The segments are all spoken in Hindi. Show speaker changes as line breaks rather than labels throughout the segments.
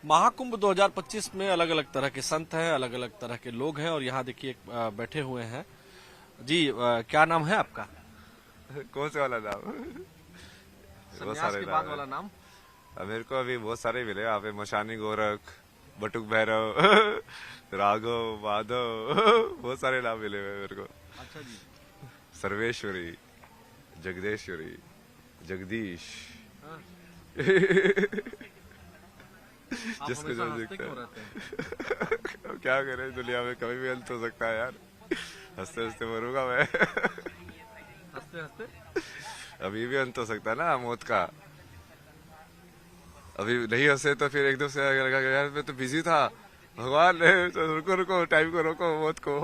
महाकुंभ 2025 में अलग अलग तरह के संत हैं, अलग अलग तरह के लोग हैं और यहाँ देखिए बैठे हुए हैं जी। क्या नाम है आपका?
कौन से वाला नाम? बहुत
संन्यास
सारे
के
नाम
बाद
है।
वाला नाम।
अब मेरे को अभी बहुत सारे मिले यहाँ पे, मशानी गोरख, बटुक भैरव, राघव, माधव, बहुत सारे नाम मिले हुए मेरे को।
अच्छा जी।
सर्वेश्वरी, जगदेश्वरी, जगदीश।
हाँ। आप
जिसको
हमेशा
जो
हंसते
दिखता
क्यों
है।
रहते हैं?
अब क्या करें, दुनिया में कभी भी अंत हो सकता है यार। हंसते हंसते मरूंगा मैं।
हंसते हंसते
अभी भी अंत हो सकता है ना मौत का। अभी नहीं हंसे तो फिर एकदम से लगा कि यार मैं तो बिजी था, भगवान ने तो रुको रुको, टाइम को रोको, मौत को।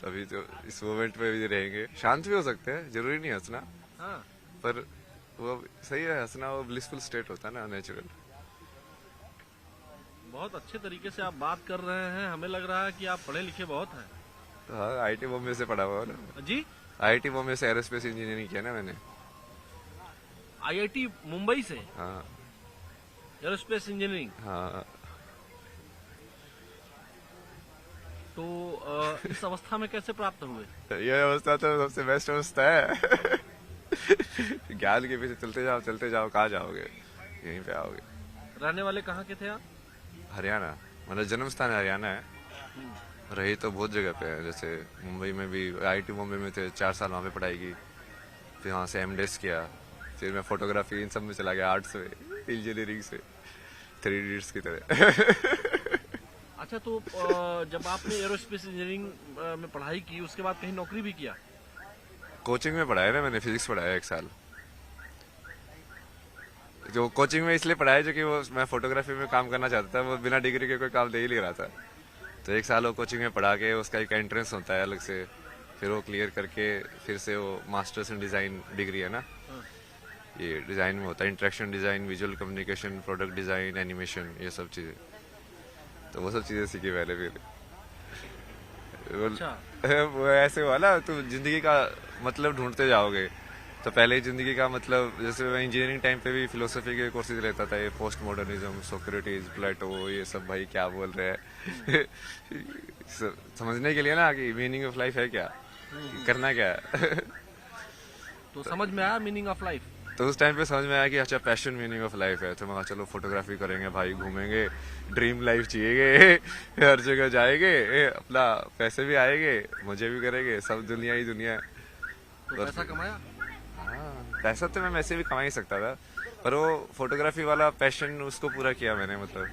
अभी तो इस मोमेंट में भी रहेंगे, शांत भी हो सकते हैं, जरूरी नहीं हंसना।
हाँ।
पर वो सही है, हंसना वो ब्लिसफुल स्टेट होता है ना, नेचुरल।
बहुत अच्छे तरीके से आप बात कर रहे हैं, हमें लग रहा है कि आप पढ़े लिखे बहुत हैं।
हाँ, आईटी बॉम्बे से पढ़ा हुआ है ना।
जी।
आईटी बॉम्बे से एरोस्पेस इंजीनियरिंग किया ना मैंने।
आईआईटी मुंबई से
हाँ
एरोस्पेस इंजीनियरिंग।
हाँ।
तो इस अवस्था में कैसे प्राप्त हुए?
ये अवस्था तो सबसे बेस्ट अवस्था है। ज्ञान के पीछे चलते जाओ, कहाँ जाओगे, यहीं पे आओगे।
रहने वाले कहाँ के थे आप?
हरियाणा, मतलब जन्म स्थान हरियाणा है, रही तो बहुत जगह पे है। जैसे मुंबई में भी आईटी बॉम्बे में थे, 4 साल वहाँ पे पढ़ाई की, फिर वहाँ से एमडेस किया, फिर मैं फोटोग्राफी इन सब में चला गया, आर्ट्स में, इंजीनियरिंग से, 3 इडियट्स की तरह।
अच्छा, तो जब आपने एरोस्पेस इंजीनियरिंग में पढ़ाई की उसके बाद कहीं नौकरी भी किया?
कोचिंग में पढ़ाया ना मैंने, फिजिक्स पढ़ाया 1 साल। जो कोचिंग में इसलिए पढ़ाया जो कि वो मैं फोटोग्राफी में काम करना चाहता था, वो बिना डिग्री के कोई काम दे ही नहीं रहा था। तो 1 साल वो कोचिंग में पढ़ा के, उसका एक एंट्रेंस होता है अलग से, फिर वो क्लियर करके फिर से वो मास्टर्स इन डिज़ाइन डिग्री है ना, ये डिज़ाइन में होता है, interaction design, visual communication, product design, animation, ये सब चीज़ें। तो वो सब चीज़ें सीखी पहले। फिर
अच्छा।
वो ऐसे हुआ ना, तुम जिंदगी का मतलब ढूंढते जाओगे। तो पहले जिंदगी का मतलब, जैसे मैं इंजीनियरिंग टाइम पे भी फिलोसफी के कोर्सेज लेता था, ये पोस्ट मॉडर्निज्म, सोक्रेटिस, प्लेटो, ये सब भाई क्या बोल रहे हैं। समझने के लिए ना कि मीनिंग ऑफ लाइफ है क्या, करना क्या है।
तो समझ में आया मीनिंग ऑफ लाइफ?
तो उस टाइम पे समझ में आया कि अच्छा पैशन मीनिंग ऑफ लाइफ है। तो मैं कहा चलो फोटोग्राफी करेंगे भाई, घूमेंगे, ड्रीम लाइफ जिएंगे, हर जगह जाएंगे, अपना पैसे भी आएंगे, मजे भी करेंगे, सब दुनिया ही दुनिया है।
तो पैसा कमाया?
हाँ, पैसा तो मैं वैसे भी कमा ही सकता था, पर वो फोटोग्राफी वाला पैशन उसको पूरा किया मैंने। मतलब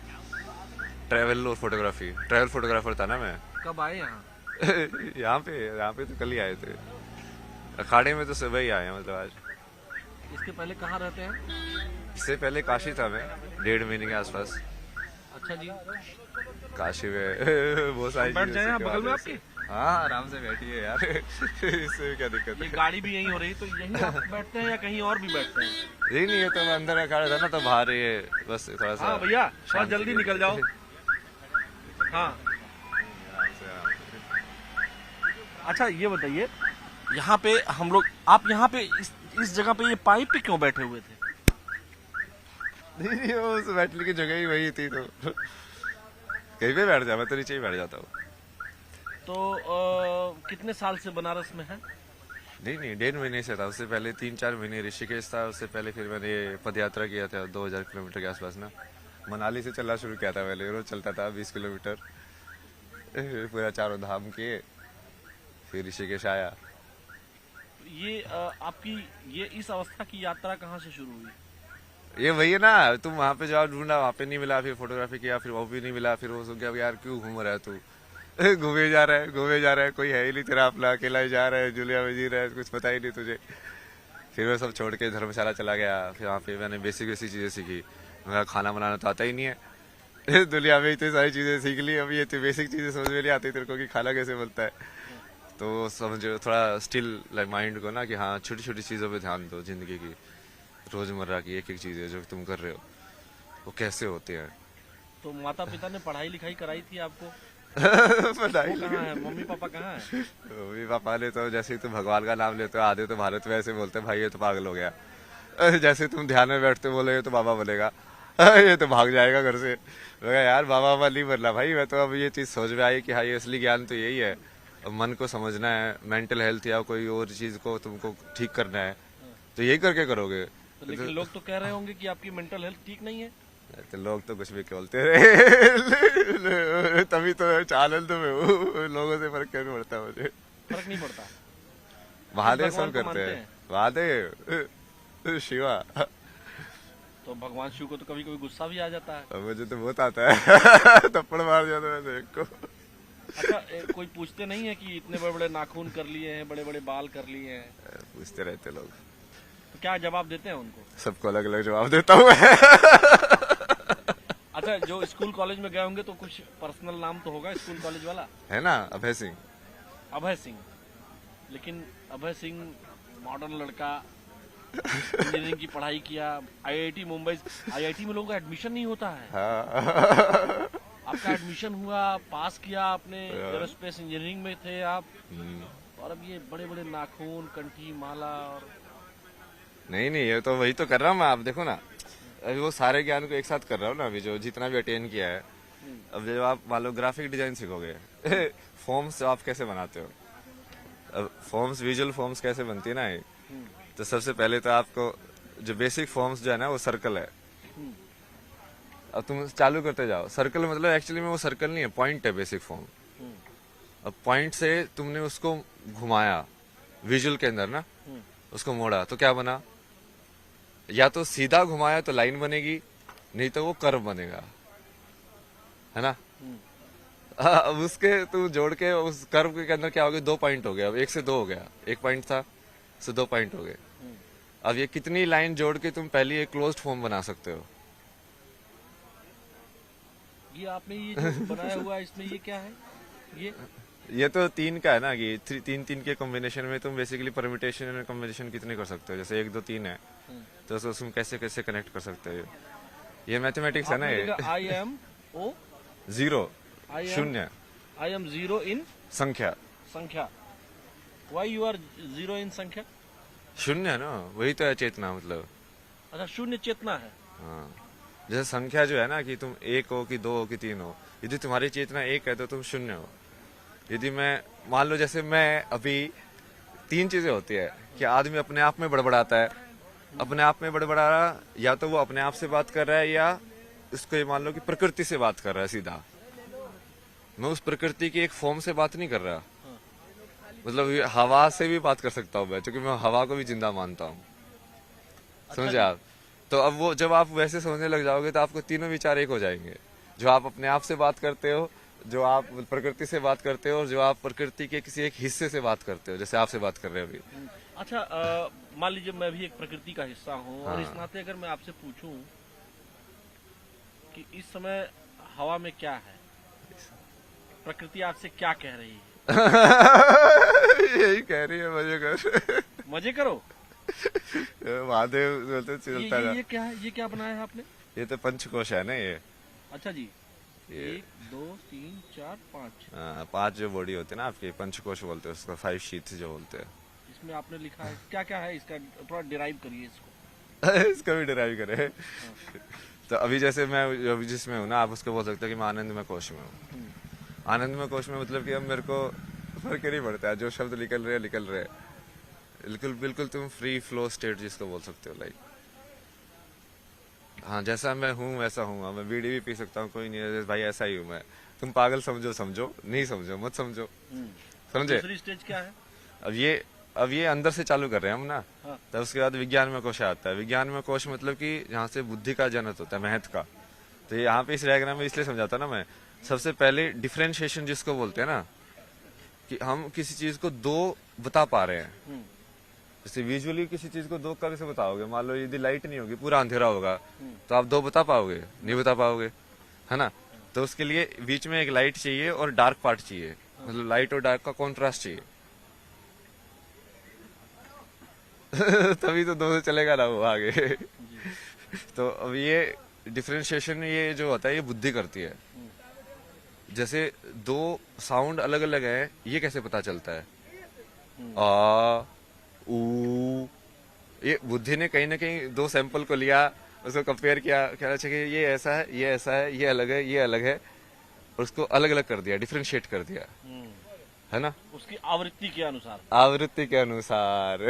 ट्रैवल फोटोग्राफी, ट्रैवल फोटोग्राफर था ना मैं।
कब आए यहाँ?
यहाँ पे तो कल ही आए थे, अखाड़े में तो सुबह ही आए हैं, मतलब आज।
इसके पहले कहाँ रहते हैं?
इससे पहले काशी था मैं, 1.5 महीने के आसपास।
अच्छा जी।
काशी में बहुत सारी
बैठ
चीजें
जाए यहाँ
सीखने
बगल में
वाले
आपके?
हैं। हाँ, आराम से बैठिए यार। इससे भी क्या दिक्कत
ये
है।
गाड़ी भी यहीं हो रही, तो यहीं आप बैठते हैं या कहीं और भी बैठते हैं?
नहीं नहीं, ये तो मैं अंदर अखाड़ा था ना, तो बाहर ये बस थोड़ा सा।
हाँ भैया, थोड़ा
शांति
जल्दी
के
निकल जाओ। हाँ।
आराम से, आराम से।
अच्छा, ये बताइए, यहाँ पे हम लोग, आप यहाँ पे इस जगह पे ये पाइप पे क्यों बैठे हुए थे?
नहीं नहीं, वो उस बैठने की जगह ही वही थी, तो कहीं पे बैठ जा, मैं तो नीचे ही बैठ जाता हूँ।
तो कितने साल से बनारस में है?
नहीं नहीं, 1.5 महीने से था। उससे पहले 3-4 महीने ऋषिकेश था। उससे पहले फिर मैंने पद यात्रा किया था 2000 किलोमीटर के आसपास ना। मनाली से चलना शुरू किया था पहले, रोज चलता था 20 किलोमीटर, पूरा 4 धाम किए, फिर ऋषिकेश आया।
ये आपकी ये इस अवस्था की यात्रा कहाँ से शुरू हुई?
ये वही है ना, तुम वहाँ पे जवाब ढूंढा, वहाँ पे नहीं मिला, फिर फोटोग्राफी किया, फिर वो भी नहीं मिला, फिर वो सोच गया यार क्यों घूम रहा है तू। घूमे जा रहा है, घूमे जा रहा है, कोई है ही नहीं तेरा अपना, अकेला ही जा रहा है, जुलिया में जी रहा है, कुछ पता ही नहीं तुझे। फिर मैं सब छोड़ के धर्मशाला चला गया। फिर वहाँ पे मैंने बेसिक बेसिक चीजें सीखी। मेरा खाना बनाना तो आता ही नहीं है। दुनिया में इतनी सारी चीजें सीख ली, अभी ये बेसिक चीजें समझ में नहीं आती तेरे को कि खाना कैसे बनता है। तो समझो थोड़ा स्टिल लाइक माइंड को ना, कि हाँ छोटी छोटी चीजों पे ध्यान दो, जिंदगी की रोजमर्रा की एक एक चीजें जो तुम कर रहे हो वो कैसे होती है।
तो माता पिता ने पढ़ाई लिखाई कराई थी आपको?
पढ़ाई
वो कहाँ है, मम्मी पापा कहाँ है?
मम्मी पापा ने तो जैसे ही तुम भगवान का नाम लेते हो, आधे तो भारत में ऐसे बोलते हैं भाई ये तो पागल हो गया। जैसे तुम ध्यान में बैठते हो बोले तो बाबा बोलेगा। ये तो भाग जाएगा घर से। मैं कहा, यार बाबा बाबा नहीं बनना भाई, मैं तो अब ये चीज सोच में आई कि हाँ ये असली ज्ञान तो यही है। अब मन को समझना है, मेंटल हेल्थ या कोई और चीज को तुमको ठीक करना है, तो यही करके करोगे।
तो लेकिन लोग तो कह रहे होंगे कि आपकी मेंटल हेल्थ ठीक नहीं है।
तो लोग तो कुछ भी बोलते रहे तभी तो आनंद में हूँ, लोगों से फर्क क्या नहीं पड़ता मुझे।
फर्क नहीं पड़ता।
महादेव
भगवान
सब
को
करते
मानते
हैं,
हैं?
महादेव शिवा।
तो भगवान शिव को तो कभी कभी गुस्सा भी आ जाता है।
अब मुझे तो बहुत आता है थप्पड़ मार जाता है एक को।
अच्छा, कोई पूछते नहीं है कि इतने बड़े बड़े नाखून कर लिए हैं, बड़े बड़े बाल कर लिए हैं,
पूछते रहते लोग,
तो क्या जवाब देते हैं उनको?
सबको अलग अलग जवाब देता हूँ मैं।
अच्छा, जो स्कूल कॉलेज में गए होंगे तो कुछ पर्सनल नाम तो होगा स्कूल कॉलेज वाला।
है ना, अभय सिंह।
अभय सिंह। लेकिन अभय सिंह मॉडर्न लड़का, इंजीनियरिंग की पढ़ाई किया, आईआईटी मुंबई। आईआईटी में लोगों का एडमिशन नहीं होता है।
हाँ।
आपका एडमिशन हुआ, पास किया आपने, एरोस्पेस इंजीनियरिंग में थे आप, और अब ये बड़े बड़े नाखून, कंठी, माला। और
नहीं नहीं, ये तो वही तो कर रहा हूँ मैं। आप देखो ना, अभी वो सारे ज्ञान को एक साथ कर रहा हूँ ना, अभी जो जितना भी अटेन किया है। अब जब आप मान लो ग्राफिक डिजाइन सीखोगे, फॉर्म्स आप कैसे बनाते हो, अब फॉर्म्स, विजुअल फॉर्म्स कैसे बनती है ना ये, तो सबसे पहले तो आपको जो बेसिक फॉर्म्स जो है ना वो सर्कल है। अब तुम चालू करते जाओ, सर्कल मतलब एक्चुअली में वो सर्कल नहीं है, पॉइंट है बेसिक फॉर्म। अब पॉइंट से तुमने उसको घुमाया विजुअल के अंदर ना, उसको मोड़ा तो क्या बना, या तो सीधा घुमाया तो लाइन बनेगी, नहीं तो वो कर्व बनेगा, है ना। अब उसके तू जोड़ के उस कर्व के अंदर क्या हो गया, 2 पॉइंट हो गया। अब 1 से 2 हो गया, 1 पॉइंट था से 2 पॉइंट हो गए। अब ये कितनी लाइन जोड़ के तुम पहले एक क्लोज्ड फॉर्म बना सकते हो।
ये आपने ये जो बनाया हुआ है, इसमें ये क्या है?
ये तो 3 का है ना, कि 3 के कॉम्बिनेशन में तुम बेसिकली परम्यूटेशन एंड कॉम्बिनेशन कितने कर सकते हो। जैसे 1 2 3 है, तो उसको तुम कैसे कैसे कनेक्ट कर सकते हो। ये मैथमेटिक्स है ना। ये
I M O
0
I am-
शून्य
आई एम जीरो इन
संख्या,
संख्या। Why you are zero in संख्या?
शून्य ना, वही तो है चेतना मतलब।
अच्छा, शून्य चेतना है।
हाँ, जैसे संख्या जो है ना, कि तुम 1 हो कि 2 हो कि 3 हो, यदि तुम्हारी चेतना 1 है तो तुम शून्य हो। यदि मैं मान लो, जैसे मैं अभी 3 चीजें होती है कि आदमी अपने आप में बड़बड़ाता है, अपने आप में बड़बड़ा रहा, या तो वो अपने आप से बात कर रहा है, या उसको ये मान लो कि प्रकृति से बात कर रहा है सीधा। मैं उस प्रकृति की एक फॉर्म से बात नहीं कर रहा, मतलब ये हवा से भी बात कर सकता हूँ मैं, क्योंकि मैं हवा को भी जिंदा मानता हूँ। समझे आप? तो अब वो जब आप वैसे समझने लग जाओगे तो आपको तीनों विचार एक हो जाएंगे। जो आप अपने आप से बात करते हो, जो आप प्रकृति से बात करते हो, और जो आप प्रकृति के किसी एक हिस्से से बात करते हो, जैसे आपसे बात कर रहे हो अभी।
अच्छा, मान लीजिए मैं भी एक प्रकृति का हिस्सा हूँ, और इस नाते अगर मैं आपसे पूछूं कि इस समय हवा में क्या है, प्रकृति आपसे क्या कह रही है?
यही कह रही है, मजे कर।
मजे करो।
महादेव बोलते चलता जा।
ये क्या है? ये क्या बनाया है आपने?
ये तो पंचकोश है ना ये।
अच्छा जी।
ये
1 2 3 4 5।
5 जो बॉडी होते हैं ना आपके, पंचकोश बोलते हैं उसको, 5 शीट्स जो बोलते हैं।
इसमें आपने लिखा है क्या क्या है इसका? थोड़ा डिराइव करिए इसको।
इसका भी डिराइव करे। तो अभी जैसे मैं अभी जिसमें हूँ ना, आप उसको बोल सकते हो कि मैं आनंदमय कोश में हूँ। आनंदमय कोश में मतलब कि अब मेरे को फर्क नहीं पड़ता है, जो शब्द निकल रहे हैं। बिल्कुल बिल्कुल तुम फ्री फ्लो स्टेट जिसको बोल सकते हो, लाइक हाँ, जैसा मैं हूँ वैसा हूँ। मैं बीड़ी भी पी सकता हूँ, कोई नहीं है भाई, ऐसा ही हूँ मैं। तुम पागल समझो समझो, नहीं समझो मत समझो, समझे।
दूसरी स्टेज क्या है?
अब ये अंदर से चालू कर रहे हैं हम ना।
हाँ।
तब उसके बाद विज्ञान में कोश आता है। विज्ञान में कोश मतलब कि जहाँ से बुद्धि का जनक होता है, महत्व का। तो यहाँ पे इस डायग्राम में इसलिए समझाता ना मैं, सबसे पहले डिफरेंशिएशन जिसको बोलते हैं ना, कि हम किसी चीज को 2 बता पा रहे हैं। जैसे विजुअली किसी चीज को 2 कैसे बताओगे? मान लो यदि लाइट नहीं होगी, पूरा अंधेरा होगा, तो आप 2 बता पाओगे? नहीं बता पाओगे, है ना। तो उसके लिए बीच में एक लाइट चाहिए और डार्क पार्ट चाहिए, मतलब लाइट और डार्क का कॉन्ट्रास्ट चाहिए। तभी तो 2 से चलेगा ना वो आगे। तो अब ये डिफरेंशिएशन ये जो होता है, ये बुद्धि करती है। जैसे 2 साउंड अलग अलग है, ये कैसे पता चलता है? आ ऊ, ये बुद्धि ने कहीं ना कहीं 2 सैंपल को लिया उसको कंपेयर किया, कहना चाहिए ये ऐसा है, ये ऐसा है, ये अलग है, ये अलग है, और उसको अलग अलग कर दिया, डिफ्रेंशिएट कर दिया, है ना,
उसकी आवृत्ति के अनुसार।
आवृत्ति के अनुसार।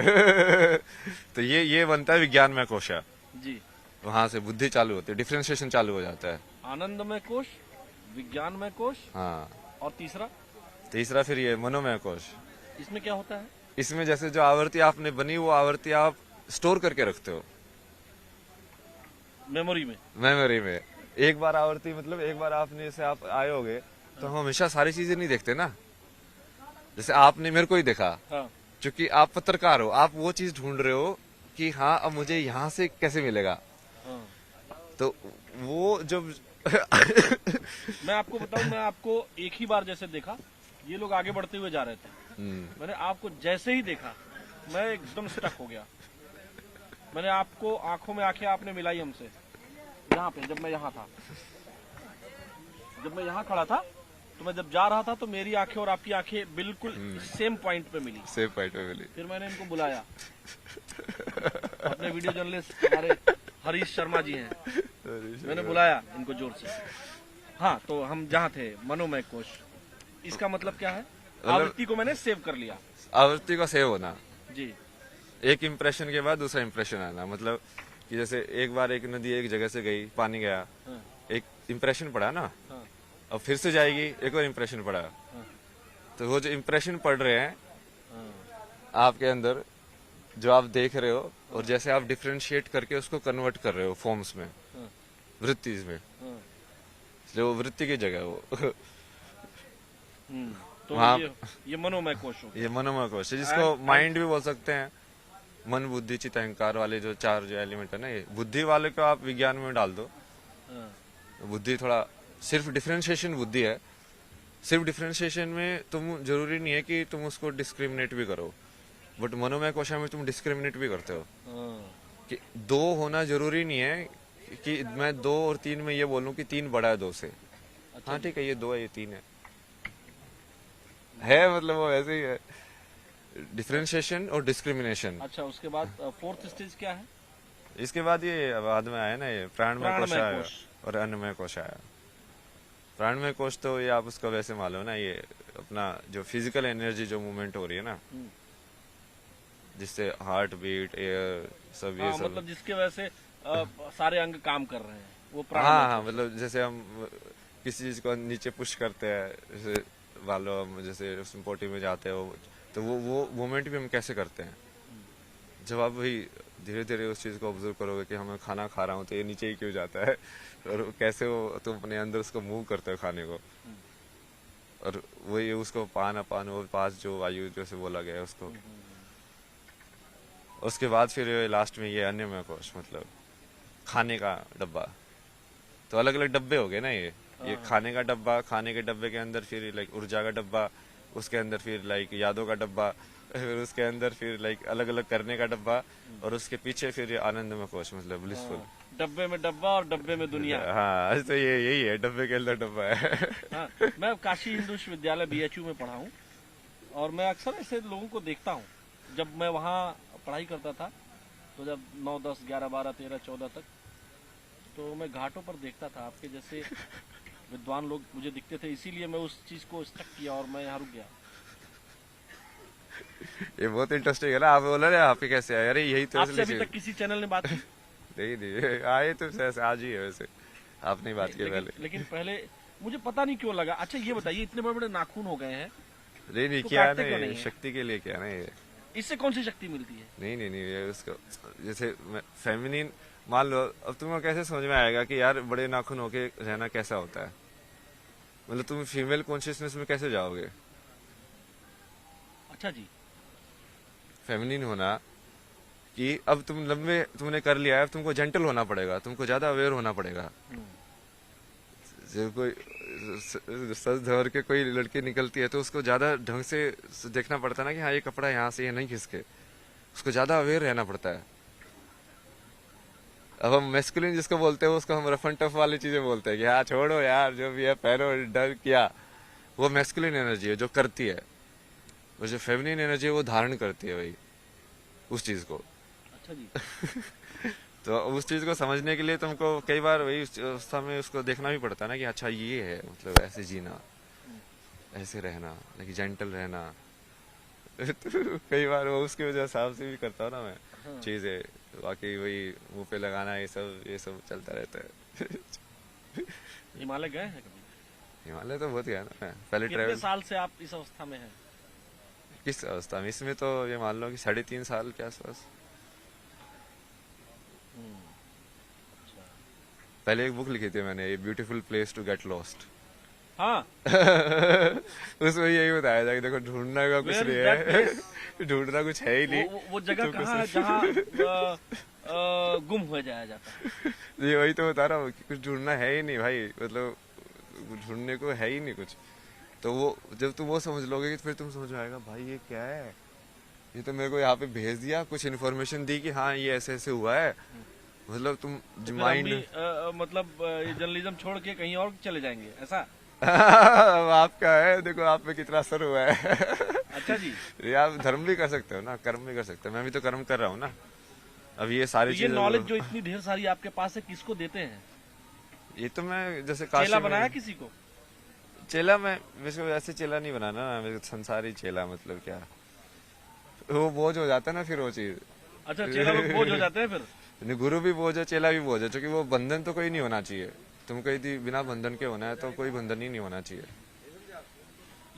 तो ये बनता है विज्ञानमय कोश।
जी।
वहां से बुद्धि चालू होती है, डिफ्रेंशिएशन चालू हो जाता है।
आनंदमय कोश, विज्ञानमय कोश,
हाँ,
और तीसरा?
तीसरा फिर ये मनोमय कोश।
इसमें क्या होता है?
इसमें जैसे जो आवृत्ति आपने बनी, वो आवृत्ति आप स्टोर करके रखते हो
मेमोरी में।
मेमोरी में। एक बार आवृत्ति मतलब एक बार आपने जैसे आप आए होगे, तो हम हमेशा सारी चीजें नहीं देखते ना। जैसे आपने मेरे को ही देखा,
हाँ।
क्योंकि आप पत्रकार हो, आप वो चीज ढूंढ रहे हो कि हाँ अब मुझे यहाँ से कैसे मिलेगा।
हाँ।
तो वो जब
मैं आपको बताऊं, मैं आपको एक ही बार जैसे देखा, ये लोग आगे बढ़ते हुए जा रहे थे, मैंने आपको जैसे ही देखा मैं एकदम स्टक हो गया। मैंने आपको आंखों में आंखें आपने मिलाई हमसे, यहाँ पे जब मैं यहाँ था, जब मैं यहाँ खड़ा था, तो मैं जब जा रहा था तो मेरी आंखें और आपकी आंखें बिल्कुल सेम पॉइंट पे मिली।
सेम पॉइंट पे मिली।
फिर मैंने इनको बुलाया, अपने वीडियो जर्नलिस्ट हमारे हरीश शर्मा जी हैं, मैंने बुलाया इनको जोर से। हाँ, तो हम जहाँ थे मनोमय कोश, इसका मतलब क्या है? आवृत्ति को मैंने सेव कर लिया।
आवृत्ति का सेव होना
जी।
एक इम्प्रेशन के बाद दूसरा इम्प्रेशन आना, मतलब कि जैसे एक बार एक नदी एक जगह से गई, पानी गया,
हाँ।
एक इम्प्रेशन पड़ा ना,
हाँ।
अब फिर से जाएगी, एक और इम्प्रेशन पड़ा।
हाँ।
तो वो जो इम्प्रेशन पड़ रहे हैं
हाँ।
आपके अंदर, जो आप देख रहे हो, और जैसे आप डिफ्रेंशिएट करके उसको कन्वर्ट कर रहे हो फॉर्म्स में,
हाँ।
वृत्तिज में,
हाँ।
जो वो वृत्ति की जगह है वो।
तो
वहाँ-
ये मनोमय कोश हो गया।
ये मनोमय कोश है, जिसको माइंड भी बोल सकते हैं। मन बुद्धि चित्त अहंकार वाले जो चार जो एलिमेंट है ना, ये बुद्धि वाले को आप विज्ञान में डाल दो।
हाँ।
बुद्धि थोड़ा सिर्फ डिफरेंशिएशन बुद्धि है। सिर्फ डिफरेंशिएशन में तुम जरूरी नहीं है कि तुम उसको डिस्क्रिमिनेट भी करो, बट मनोमय कोश में तुम डिस्क्रिमिनेट भी करते हो।
हाँ।
कि दो होना जरूरी नहीं है कि मैं 2 और 3 में ये बोलूं कि 3 बड़ा है 2 से।
अच्छा।
हाँ ठीक है, ये 2 है, ये 3 है मतलब वो ऐसे ही है, डिफरेंशिएशन और डिस्क्रिमिनेशन।
अच्छा, उसके बाद फोर्थ स्टेज क्या है?
इसके बाद ये बाद में आया ना, ये प्राणमय कोश
प्राणमय
आया
कोश।
और अन्नमय कोश आया। प्राणमय कोश तो ये आप उसका वैसे मालूम ना, ये अपना जो फिजिकल एनर्जी जो मूवमेंट हो रही है ना, जिससे हार्ट बीट, एयर, सब ये
हाँ,
सब,
मतलब जिसके वजह से सारे अंग काम कर रहे हैं, वो
हाँ
प्राणमय
हाँ,
कोश।
मतलब जैसे हम किसी चीज को नीचे पुश करते हैं, जैसे वालों हम जैसे उसमें पोटी में जाते हो, तो वो मूवमेंट भी हम कैसे करते हैं। जब आप वही धीरे धीरे उस चीज को ऑब्जर्व करोगे कि हमें खाना खा रहा हूँ तो ये नीचे ही क्यों जाता है, और कैसे वो तुम अपने अंदर उसको मूव करते हो खाने को, और वही उसको पान अपान वो 5 जो वायु जैसे बोला गया है उसको। उसके बाद फिर लास्ट में ये अन्नमय कोश, मतलब खाने का डब्बा। तो अलग अलग डब्बे हो गए ना, ये खाने का डब्बा, खाने के डब्बे के अंदर फिर लाइक ऊर्जा का डब्बा, उसके अंदर फिर लाइक यादों का डब्बा, फिर उसके अंदर फिर लाइक अलग अलग करने का डब्बा, और उसके पीछे फिर आनंदमय कोश, मतलब ब्लिसफुल।
डब्बे में डब्बा और डब्बे में दुनिया।
हाँ, तो ये यही है, डब्बे के अंदर डब्बा है।
हाँ, मैं काशी हिंदू विश्वविद्यालय BHU में पढ़ा हूँ, और मैं अक्सर ऐसे लोगों को देखता हूँ। जब मैं वहाँ पढ़ाई करता था, तो जब 9, 10, 11, 12, 13, 14 तक, तो मैं घाटों पर देखता था आपके जैसे विद्वान लोग मुझे दिखते थे, इसीलिए मैं उस चीज को स्टक किया और मैं यहाँ रुक गया।
ये बहुत इंटरेस्टिंग है ना, आप बोला ना आपके कैसे आए, अरे यही तो
आपसे अभी तक किसी चैनल ने बात की?
नहीं आए तो आज ही है, वैसे आपने बात की पहले।
लेकिन पहले मुझे पता नहीं क्यों लगा। अच्छा ये बताइए, इतने बड़े बड़े नाखून हो गए हैं,
नहीं
तो
क्या
काटते क्यों
नहीं,
नहीं है?
शक्ति के लिए क्या ना ये,
इससे कौन सी शक्ति मिलती है?
नहीं ये उसको जैसे फेमिनिन मान लो, अब तुम्हें कैसे समझ में आएगा कि यार बड़े नाखून होके रहना कैसा होता है, मतलब तुम फीमेल कॉन्शियसनेस में कैसे जाओगे।
अच्छा जी।
फेमिनिन होना कि अब तुम लंबे तुमने कर लिया है, अब तुमको जेंटल होना पड़ेगा, तुमको ज्यादा अवेयर होना पड़ेगा। जब कोई सज धर के कोई लड़की निकलती है तो उसको ज्यादा ढंग से देखना पड़ता है ना कि हाँ ये कपड़ा यहाँ से ये नहीं खिसके, उसको ज्यादा अवेयर रहना पड़ता है। अब हम मैस्कुलिन जिसको बोलते हैं उसको हम रफ एंड टफ वाली चीजें बोलते हैं कि हाँ छोड़ो यार जो भी है पहनो, डर किया, वो मैस्कुलिन एनर्जी है जो करती है, और जो फेमिनिन एनर्जी है वो धारण करती है वही उस चीज को।
अच्छा जी।
तो उस चीज को समझने के लिए तुमको कई बार वही उस अवस्था में उसको देखना भी पड़ता है ना कि अच्छा ये है, मतलब ऐसे जीना, ऐसे रहना, लेकिन जेंटल रहना। तो कई बार वो उसकी वजह हिसाब से भी करता हूँ ना मैं चीजें, बाकी वही मुंह पे लगाना ये सब चलता रहता है।
हिमालय गए हैं कभी?
हिमालय तो बहुत गया ना मैं, पहले
कितने
ट्रैवल।
साल से आप इस अवस्था में हैं?
किस अवस्था में? इसमें तो ये मान लो कि 3.5 साल के आसपास।
अच्छा।
पहले एक बुक लिखी थी मैंने, ये beautiful place to get lost.
हाँ।
उसमें यही बताया था कि देखो ढूंढना का कुछ
Where
नहीं
is that
है, ढूंढना कुछ है ही नहीं।
वो जगह
तो
कहाँ है जहाँ गुम हो जाया जाता है?
ये वही तो बता रहा हूँ कि कुछ ढूंढना है ही नहीं भाई, मतलब ढूंढने को है ही नहीं कुछ। तो वो जब तुम वो समझ लोगे कि फिर तुम समझ में आएगा भाई ये क्या है, ये तो मेरे को यहाँ पे भेज दिया, कुछ इन्फॉर्मेशन दी कि हाँ ये ऐसे ऐसे हुआ है, मतलब तुम
तो फिर हम
माइंड
भी मतलब ये जर्नलिज्म छोड़ के कहीं और चले जाएंगे ऐसा?
अब आपका है, देखो आप पे कितना असर हुआ है।
अच्छा जी।
ये आप धर्म भी कर सकते हो ना, कर्म भी कर सकते हो, मैं भी तो कर्म कर रहा हूँ ना। अब ये
तो
सारी
ये
चीजें
नॉलेज जो इतनी ढेर सारी आपके पास है किसको देते हैं?
ये तो मैं जैसे
चेला
काशी
बनाया
में
किसी को?
चेला, मैं वैसे वैसे चेला नहीं बनाना ना, मेरे संसारी चेला, मतलब क्या वो बोझ हो जाता है ना फिर वो चीज।
अच्छा, चेला लोग बोझ हो जाते हैं फिर?
नहीं, गुरु भी बोझ है, चेला भी बोझ है, क्योंकि वो बंधन तो कोई नहीं होना चाहिए। तुम कहीं थी बिना बंधन के होना है तो कोई बंधन ही नहीं होना चाहिए।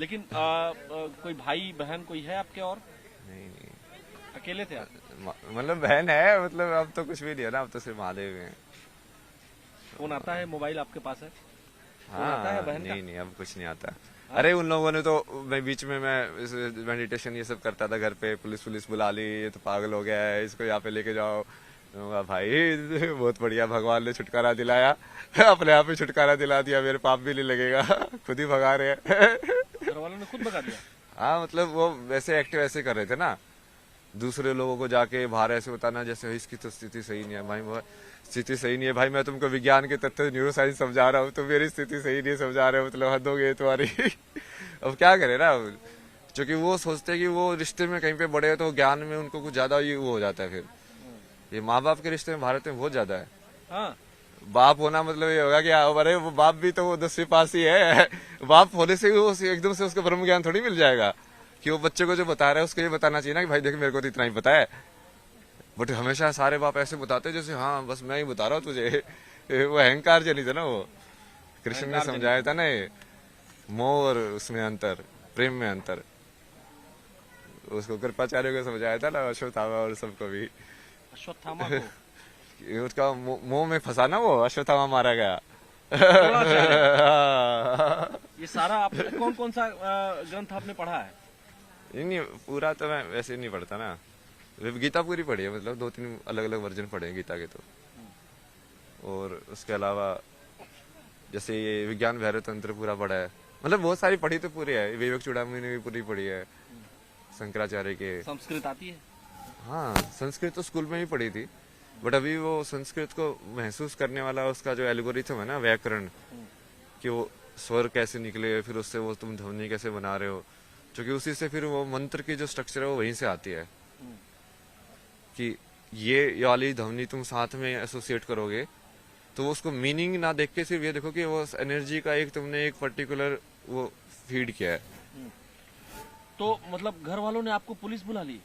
लेकिन कोई भाई बहन कोई है आपके और?
नहीं नहीं,
अकेले थे आप?
मतलब बहन है, मतलब अब तो कुछ भी नहीं है ना, अब तो सिर्फ महादेव हैं।
फोन आता है, मोबाइल आपके पास है? फोन आता है
हाँ
बहन का?
नहीं नहीं, अब कुछ नहीं आता। अरे उन लोगों ने तो, मैं बीच में मैं मेडिटेशन ये सब करता था घर पे, पुलिस बुला ली, ये तो पागल हो गया है, इसको यहाँ पे लेके जाओ। भाई बहुत बढ़िया, भगवान ने छुटकारा दिलाया, अपने आप ही छुटकारा दिला दिया, मेरे पाप भी नहीं लगेगा, खुद ही भगा रहे हैं।
घर वालों ने खुद भगा दिया?
हाँ, मतलब वो वैसे एक्टिव ऐसे कर रहे थे ना, दूसरे लोगों को जाके बाहर ऐसे बताना जैसे इसकी तो स्थिति सही नहीं है भाई, वो स्थिति सही नहीं है भाई, मैं तुमको विज्ञान के तथ्य न्यूरो साइंस समझा रहा हूँ, तो मेरी स्थिति सही नहीं समझा रहे हो, मतलब हद हो गई तुम्हारी। अब क्या करे ना, क्योंकि वो सोचते हैं कि वो रिश्ते में कहीं पे बड़े हो तो ज्ञान में उनको कुछ ज्यादा ही वो हो जाता है। फिर ये माँ बाप के रिश्ते में भारत में बहुत ज्यादा है।
हाँ।
बाप होना मतलब ये होगा कि अरे वो बाप भी तो वो 10वीं पास ही है, बाप होने से वो एकदम से उसको ब्रह्म ज्ञान थोड़ी मिल जाएगा कि वो बच्चे को जो बता रहा है उसको ये बताना चाहिए ना कि भाई देख मेरे को तो इतना ही पता है। बट हमेशा सारे बाप ऐसे बताते हैं जैसे हाँ बस मैं ही बता रहा हूँ तुझे। वो अहंकार जनित है ना, वो कृष्ण ने समझाया था ना, ये मोह और उसमें अंतर, प्रेम में अंतर, उसको कृपाचार्य को समझाया था ना, अश्वत्थामा और सबको भी।
अश्वत्थामा को
उसका मोह में फंसा ना, वो अश्वत्थामा मारा गया।
ये सारा आप कौन कौन सा ग्रंथ आपने पढ़ा है?
नहीं पूरा तो मैं वैसे नहीं पढ़ता ना, गीता पूरी पढ़ी है, मतलब 2-3 अलग अलग वर्जन पढ़े हैं गीता के तो। और उसके अलावा जैसे ये विज्ञान भैरव तंत्र पूरा पढ़ा है, मतलब बहुत सारी पढ़ी तो पूरी है। विवेक चूड़ामणि ने भी पूरी पढ़ी है, शंकराचार्य के।
संस्कृत आती है?
हाँ, संस्कृत तो स्कूल में ही पढ़ी थी, बट अभी वो संस्कृत को महसूस करने वाला उसका जो एल्गोरिथम है ना, व्याकरण, कि वो स्वर कैसे निकले, फिर उससे वो तुम ध्वनि कैसे बना रहे हो, क्योंकि उसी से फिर वो मंत्र की जो स्ट्रक्चर है वो वहीं से आती है कि ये वाली ध्वनि तुम साथ में एसोसिएट करोगे तो उसको मीनिंग ना देख के सिर्फ ये देखो कि वो एनर्जी का एक तुमने एक पर्टिकुलर वो फीड किया है।
तो मतलब घर वालों ने आपको पुलिस बुला ली?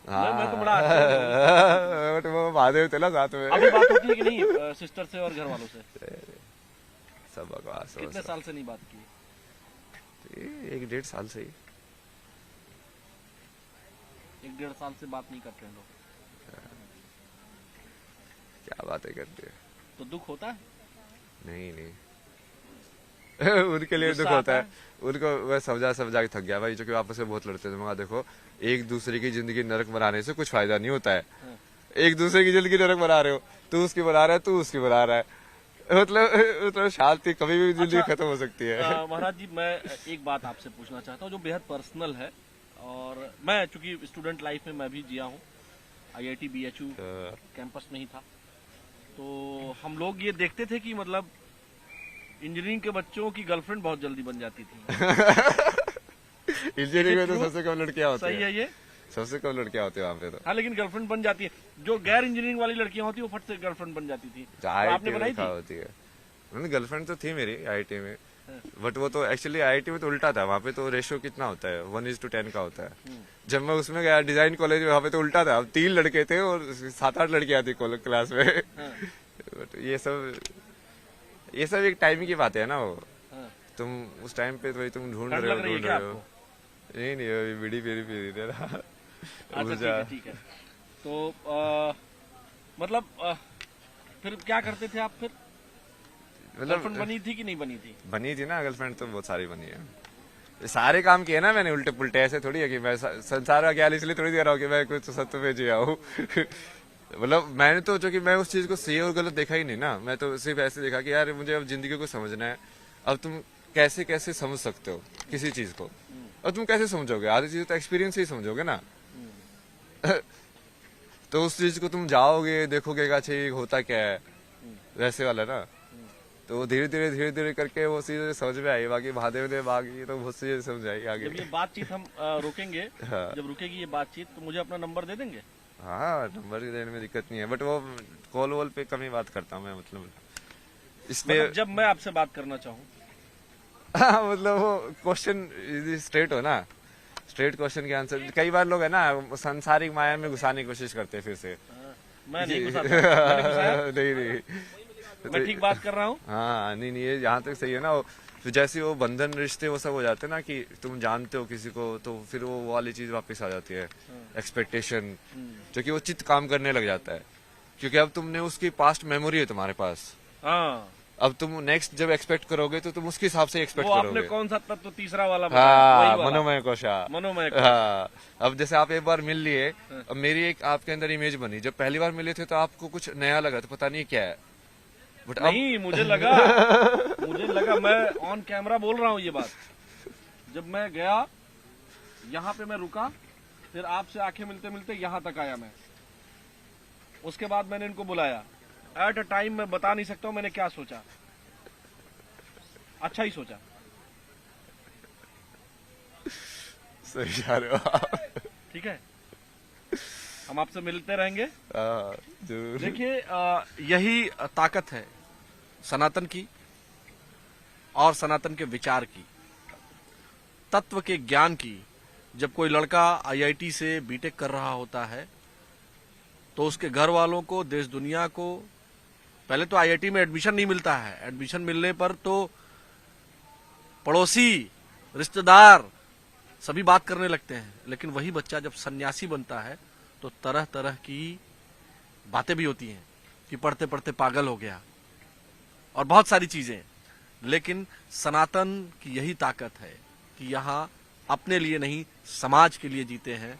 हाँ,
मैं तो बड़ा अच्छा
बट वो महादेव थे ना साथ में।
अभी बात होती है कि नहीं सिस्टर से और घर वालों से?
सब बकवास।
कितने साल से नहीं बात की?
1-1.5 साल से ही।
1-1.5 साल से बात नहीं करते हैं लोग?
क्या बातें करते हैं।
तो दुख होता है?
नहीं उनके लिए
गुस्सा
दुख होता
आता
है, उनको मैं समझा के थक गया भाई, जो कि आपस में बहुत लड़ते थे। मगर देखो, एक दूसरे की जिंदगी नरक बनाने से कुछ फायदा नहीं होता है। एक दूसरे की जिंदगी नरक बना रहे हो, तू उसकी बना रहा है, तू उसकी बना रहा है, मतलब शांति कभी भी जिंदगी खत्म हो सकती है।
महाराज जी, मैं एक बात आपसे पूछना चाहता हूँ जो बेहद पर्सनल है, और मैं चूंकि स्टूडेंट लाइफ में मैं भी जिया हूँ, IIT BHU कैंपस में ही था, तो हम लोग ये देखते थे कि मतलब इंजीनियरिंग के बच्चों की गर्लफ्रेंड बहुत जल्दी बन जाती थी।
इंजीनियरिंग में तो सबसे कम लड़कियां होती
सही है ये?
सबसे कम लड़कियां होती है वहाँ पे तो।
हाँ, लेकिन गर्लफ्रेंड बन जाती है। जो गैर इंजीनियरिंग वाली लड़कियां होती वो फट से गर्लफ्रेंड बन जाती थी, तो आपने
IIT
बनाई
में कहाँ
थी?
होती है? गर्लफ्रेंड तो थी मेरी IIT में, बट वो तो एक्चुअली IIT में तो उल्टा था। वहाँ पे तो रेशियो कितना होता है, 1:10 का होता है। जब मैं उसमें गया डिजाइन कॉलेज में, वहाँ पे तो उल्टा था, 3 लड़के थे और 7-8 लड़कियां थी क्लास में। बट ये सब एक टाइम की बात है ना। वो
हाँ।
तुम उस टाइम पे तो तुम ढूंढ
ठंड
रहे हो
लग रही है
ढूंढ
क्या
रहे हो।
आपको?
नहीं अभी बीड़ी पी रही ना।
अच्छा ठीक है। तो मतलब फिर क्या करते थे आप फिर? गर्लफ्रेंड बनी थी कि नहीं बनी थी?
बनी थी ना गर्लफ्रेंड, तो बहुत सारी बनी है। सारे काम किए ना मैंने उल्टे पुल्टे, ऐसे थोड़ी है कि मैं संसार का ख्याल इसलिए थोड़ी दे रहा हूँ कि मैं कुछ सत्य पे जिया हूँ। मतलब मैंने तो जो कि मैं उस चीज को सही और गलत देखा ही नहीं ना। मैं तो सिर्फ ऐसे देखा कि यार मुझे अब जिंदगी को समझना है। अब तुम कैसे कैसे समझ सकते हो किसी चीज को, और तुम कैसे समझोगे? आधी चीज तो एक्सपीरियंस से ही समझोगे ना। तो उस चीज को तुम जाओगे देखोगे का चाहिए होता क्या है, वैसे वाला ना। तो धीरे धीरे करके वो चीजें समझ में आई। बाकी महादेव ने बाकी तो बहुत सी चीजें समझ आई आगे।
जब ये बातचीत हम रोकेंगे,
हाँ।
जब रुकेगी ये बातचीत, तो मुझे अपना नंबर दे देंगे?
हाँ, नंबर देने में दिक्कत नहीं है, बट वो कॉल वॉल पे कम ही बात करता हूँ मैं। मतलब इस पे
मतलब जब मैं आपसे बात करना चाहूँ?
हाँ, मतलब वो क्वेश्चन स्ट्रेट हो ना, स्ट्रेट क्वेश्चन के आंसर। कई बार लोग है ना सांसारिक माया में घुसाने की कोशिश करते हैं फिर से।
मैं नहीं घुसाता, मैंने घुसाया?
नहीं
मैं ठीक बात कर रहा हूँ?
हाँ, नहीं ये यहाँ तक सही है ना। तो जैसे वो बंधन रिश्ते वो सब हो जाते हैं ना, कि तुम जानते हो किसी को, तो फिर वो वाली चीज वापस आ जाती है, एक्सपेक्टेशन, जो कि वो चित्त काम करने लग जाता है। क्योंकि अब तुमने उसकी पास्ट मेमोरी है तुम्हारे पास।
हाँ।
अब तुम नेक्स्ट जब एक्सपेक्ट करोगे तो तुम उसके हिसाब से एक्सपेक्ट
वो
करोगे।
आपने कौन सा तत्व तीसरा वाला बताया?
हाँ,
वही वाला।
मनोमय कोशा।
मनोमय कोश।
हाँ, अब जैसे आप एक बार मिल लिए, अब मेरी एक आपके अंदर इमेज बनी। जब पहली बार मिले थे तो आपको कुछ नया लगा, तो पता नहीं क्या है, बट अब
नहीं, मुझे लगा मैं ऑन कैमरा बोल रहा हूँ ये बात। जब मैं गया यहाँ पे, मैं रुका, फिर आपसे आंखें मिलते मिलते यहाँ तक आया मैं। उसके बाद मैंने इनको बुलाया। एट अ टाइम मैं बता नहीं सकता हूँ मैंने क्या सोचा। अच्छा ही सोचा।
सही जा रहे हो आप।
ठीक है, हम आपसे मिलते रहेंगे।
हाँ, जरूर।
देखिए, यही ताकत है सनातन की और सनातन के विचार की, तत्व के ज्ञान की। जब कोई लड़का IIT से बीटेक कर रहा होता है तो उसके घर वालों को, देश दुनिया को, पहले तो IIT में एडमिशन नहीं मिलता है। एडमिशन मिलने पर तो पड़ोसी, रिश्तेदार सभी बात करने लगते हैं। लेकिन वही बच्चा जब सन्यासी बनता है तो तरह तरह की बातें भी होती हैं कि पढ़ते पढ़ते पागल हो गया और बहुत सारी चीजें। लेकिन सनातन की यही ताकत है कि यहाँ अपने लिए नहीं, समाज के लिए जीते हैं,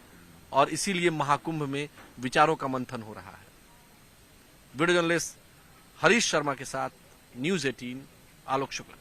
और इसीलिए महाकुंभ में विचारों का मंथन हो रहा है। वीडियो जर्नलिस्ट हरीश शर्मा के साथ न्यूज़ 18, आलोक शुक्ला।